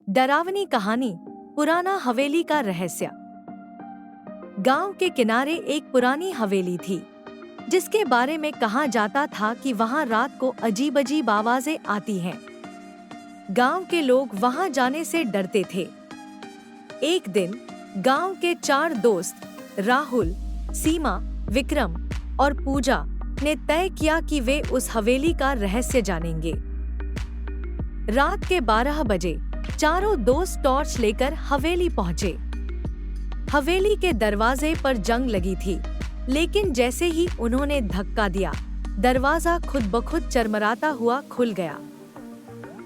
डरावनी कहानी, पुराना हवेली का रहस्य। गांव के किनारे एक पुरानी हवेली थी, जिसके बारे में कहा जाता था कि वहां रात को अजीब अजीब आवाजें आती हैं। गांव के लोग वहां जाने से डरते थे। एक दिन गांव के 4 दोस्त राहुल, सीमा, विक्रम और पूजा ने तय किया कि वे उस हवेली का रहस्य जानेंगे। रात के 12 बजे चारों दोस्त टॉर्च लेकर हवेली पहुंचे। हवेली के दरवाजे पर जंग लगी थी, लेकिन जैसे ही उन्होंने धक्का दिया, दरवाजा खुद ब खुद चरमराता हुआ खुल गया।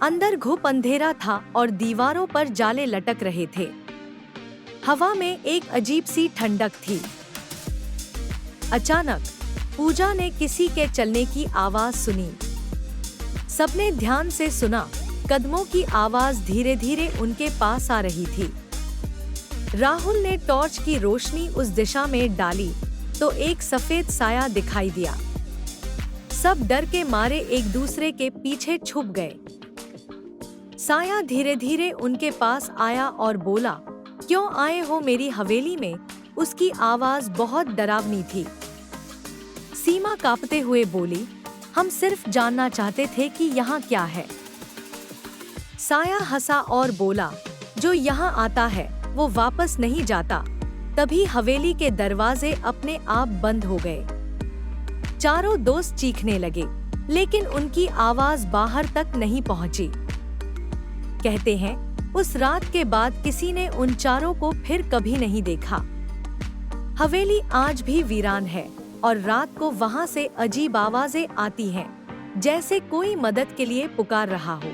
अंदर घुप अंधेरा था और दीवारों पर जाले लटक रहे थे। हवा में एक अजीब सी ठंडक थी। अचानक पूजा ने किसी के चलने की आवाज सुनी। सबने ध्यान से सुना। कदमों की आवाज धीरे धीरे उनके पास आ रही थी। राहुल ने टॉर्च की रोशनी उस दिशा में डाली तो एक सफेद साया दिखाई दिया। सब डर के मारे एक दूसरे के पीछे छुप गए। साया धीरे धीरे उनके पास आया और बोला, क्यों आए हो मेरी हवेली में? उसकी आवाज बहुत डरावनी थी। सीमा कांपते हुए बोली, हम सिर्फ जानना चाहते थे कि यहाँ क्या है। साया हंसा और बोला, जो यहाँ आता है वो वापस नहीं जाता। तभी हवेली के दरवाजे अपने आप बंद हो गए। चारों दोस्त चीखने लगे, लेकिन उनकी आवाज बाहर तक नहीं पहुंची। कहते हैं, उस रात के बाद किसी ने उन चारों को फिर कभी नहीं देखा। हवेली आज भी वीरान है और रात को वहां से अजीब आवाजें आती हैं, जैसे कोई मदद के लिए पुकार रहा हो।